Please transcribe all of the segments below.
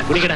കുടിക്കട.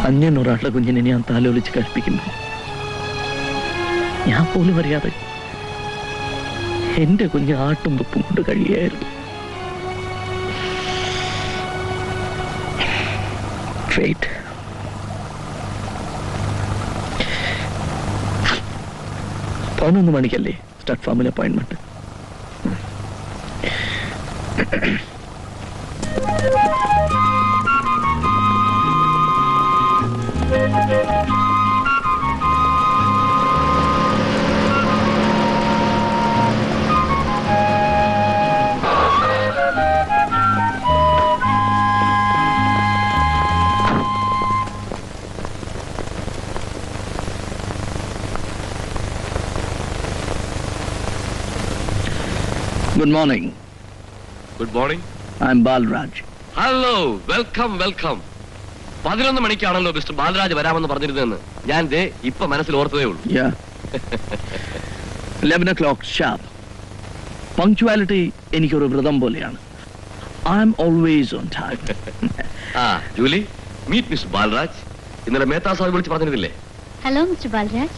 അന്യനൊരാളുടെ കുഞ്ഞിനെ ഞാൻ താലോലിച്ച് കഴിപ്പിക്കുന്നു. ഞാൻ പോലും അറിയാതെ എന്റെ കുഞ്ഞ് ആട്ടും തുപ്പും കൊണ്ട് കഴിയായിരുന്നു. Fate. 11 മണിക്കല്ലേ സ്റ്റാർട്ട് ഫാമിൽ appointment. Good morning. Good morning. I'm Balraj. Hello. Welcome. 11 മണിക്കാണല്ലോ മിസ്റ്റർ ബാലരാജ് വരാമെന്ന് പറഞ്ഞിരുന്നെന്ന് ഞാൻ ഇപ്പൊ മനസ്സിൽ ഓർത്തതേ ഉള്ളൂ. Yeah. 11 o'clock sharp. Punctuality എനിക്കൊരു വ്രതം പോലെയാണ്. I'm always on time. Julie, meet mister Balraj. ഇന്നലെ മേത്താ സാഹിബ് വിളിച്ച് പറഞ്ഞിരുന്നില്ലേ? Hello, Mr. Balraj.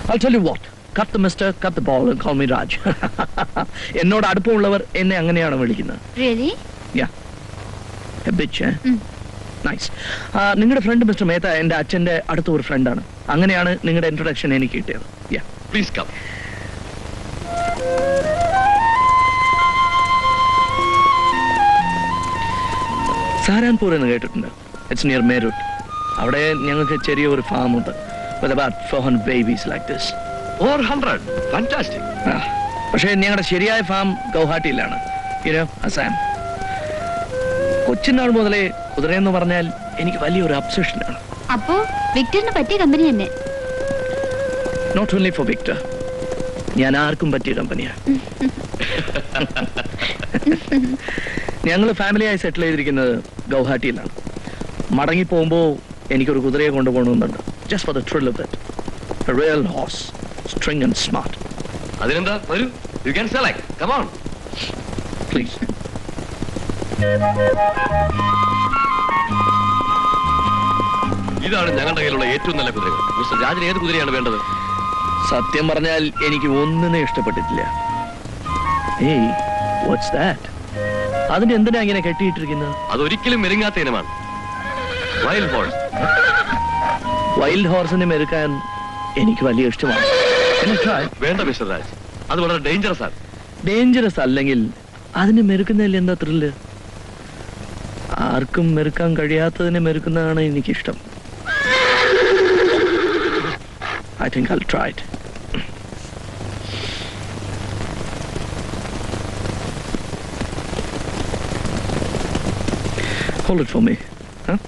I'll tell you what. Cut the mister, cut the ball and call me Raj. എന്നോട് അടുപ്പമുള്ളവർ എന്നെ അങ്ങനെയാണ് വിളിക്കുന്നത്. Really? Yeah. A bitch, eh? Nice. നിങ്ങളുടെ ഫ്രണ്ട് മിസ്റ്റർ മേത്ത എൻ്റെ അച്ഛൻ്റെ അടുത്ത ഒരു ഫ്രണ്ടാണ്. അങ്ങനെയാണ് നിങ്ങളുടെ ഇൻട്രൊഡക്ഷൻ എനിക്ക് കിട്ടിയത്. Yeah. Please come. സാരാൻപൂർ എന്ന് കേട്ടിട്ടുണ്ട്. It's near Meerut. അവിടെ ഞങ്ങൾക്ക് ചെറിയ ഒരു ഫാം ഉണ്ട്. With about 400 babies like this. 400. Fantastic. പക്ഷേ ഞങ്ങളുടെ ശരിയായ ഫാം ഗൗഹാട്ടിയിലാണ്. അസാം. കൊച്ചിനാൾ മുതലേ കുതിരയെന്ന് പറഞ്ഞാൽ എനിക്ക് വലിയൊരു അബ്സഷനാണ്. അപ്പോ വിക്ടറിന് പറ്റിയ കമ്പനി തന്നെ. നോട്ട് ഓൺലി ഫോർ വിക്ടർ, ഞാൻ ആർക്കും പറ്റിയ കമ്പനിയാണ്. ഞങ്ങൾ ഫാമിലിയായി സെറ്റിൽ ചെയ്തിരിക്കുന്നത് ഗൗഹാട്ടിയിലാണ്. മടങ്ങി പോകുമ്പോൾ എനിക്കൊരു കുതിരയെ കൊണ്ടുപോകണമെന്നുണ്ട്. Just for the thrill of it. A real horse, string and smart. അതിനെന്താ വരൂ, you can select. Come on. Please. ഇതാണ് ഞങ്ങളുടെ കയ്യിലുള്ള ഏറ്റവും നല്ല കുതിരകൾ. മിസ്റ്റർ രാജിന് ഏത് കുതിരയാണ് വേണ്ടത്? സത്യം പറഞ്ഞാൽ എനിക്ക് ഒന്നിനെ ഇഷ്ടപ്പെട്ടിട്ടില്ല. ഏയ്, what's that? അതിന് എന്തിനാ ഇങ്ങനെ കെട്ടിയിട്ടിരിക്കുന്നത്? അതൊരിക്കലും മെരുങ്ങാത്ത ഇനമാണ്. Wild horse. വൈൽഡ് ഹോഴ്സിനെ മെരുക്കാൻ എനിക്ക് വലിയ ഇഷ്ടമാണ്. വേണ്ട മിസ്റ്റർ രാജ്, അത് വളരെ ഡേഞ്ചറസ് ആണ്. ഡേഞ്ചറസ് അല്ലെങ്കിൽ അതിനെ മെരുക്കുന്നതിൽ എന്താ ത്രില്ല്? ആർക്കും മെരുക്കാൻ കഴിയാത്തതിനെ മെരുക്കുന്നതാണ് എനിക്കിഷ്ടം. I think I'll try it. Hold it for me, huh?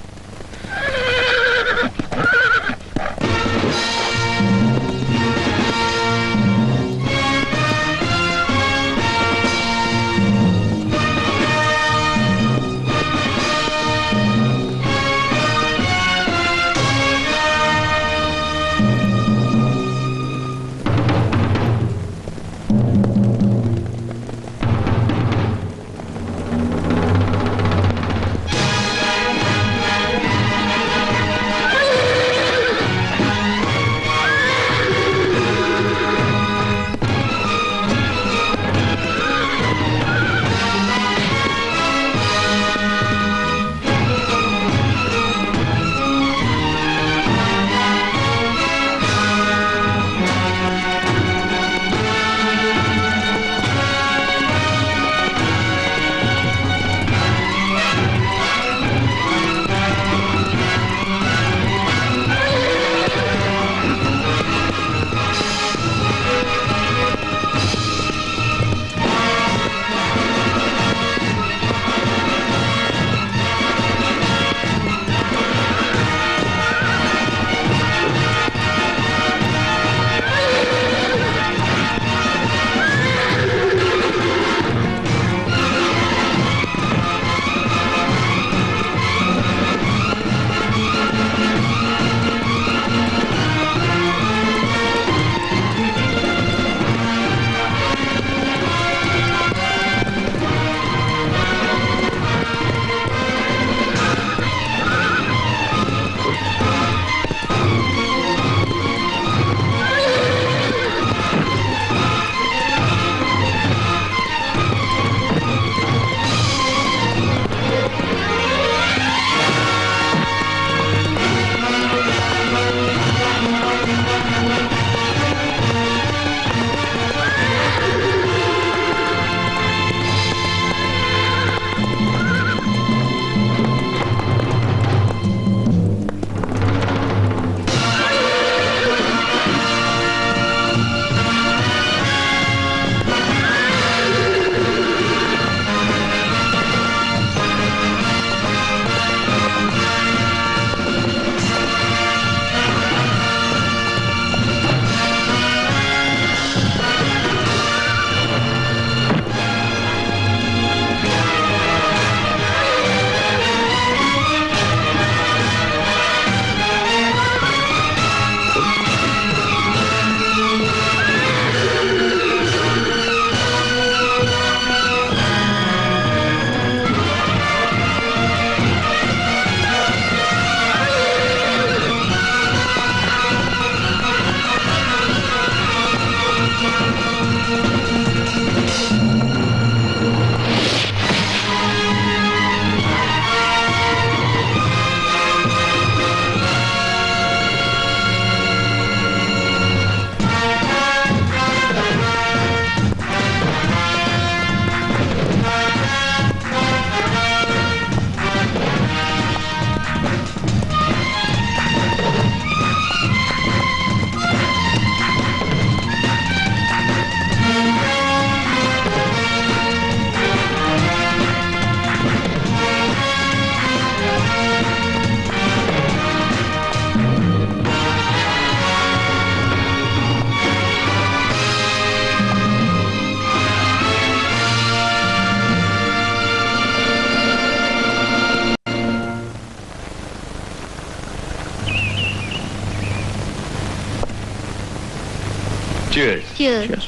Cheers. Cheers. Cheers.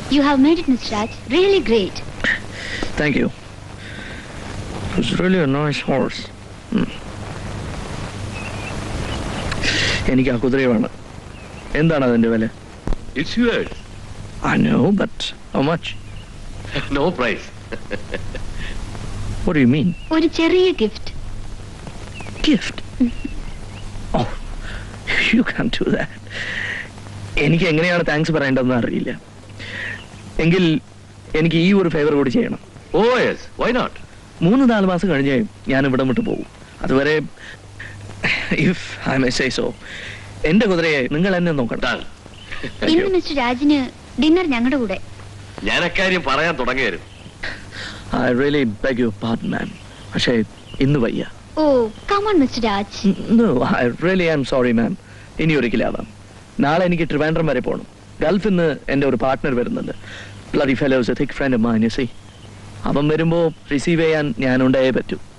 You have made it, Mr. Raj. Really great. Thank you. It's really a nice horse. എനിക്ക് ആ കുതിരയെ വേണം. എന്താണ് അതിന്റെ വില? It's yours. I know, but how much? No price. What do you mean? ഒരു ചെറിയ gift. Gift? Oh, you can't do that. എനിക്ക് എങ്ങനെയാണ് താങ്ക്സ് പറയേണ്ടതെന്ന് അറിയില്ല. എങ്കിൽ എനിക്ക് ഈ ഒരു ഫേവർ കൂടി ചെയ്യണം. Oh yes, why not? 3-4 മാസം കഴിഞ്ഞ് ഞാൻ ഇവിടെ വിട്ട് പോകും. അതുവരെ if I may say so, എന്റെ കുതിരയെ നിങ്ങൾ എന്നെ നോക്കണ്ട. ഇന്ന് മിസ്റ്റർ രാജിന് ഡിന്നർ ഞങ്ങളുടെ കൂടെ. ഞാൻ അക്കാര്യം പറയാൻ തുടങ്ങിയായിരുന്നു. I really beg you pardon ma'am, പക്ഷേ ഇന്ന് വയ്യ. Oh come on mister Raj. No, I really am sorry ma'am. ഇനി ഒരിക്കലാവാം. നാളെ എനിക്ക് ട്രിവാൻഡ്രം വരെ പോകണം. ഗൾഫിൽ നിന്ന് എൻ്റെ ഒരു പാർട്ട്ണർ വരുന്നുണ്ട്. Bloody fellows a thick friend of mine, you see. അവൻ വരുമ്പോൾ റിസീവ് ചെയ്യാൻ ഞാൻ ഉണ്ടായേ പറ്റൂ.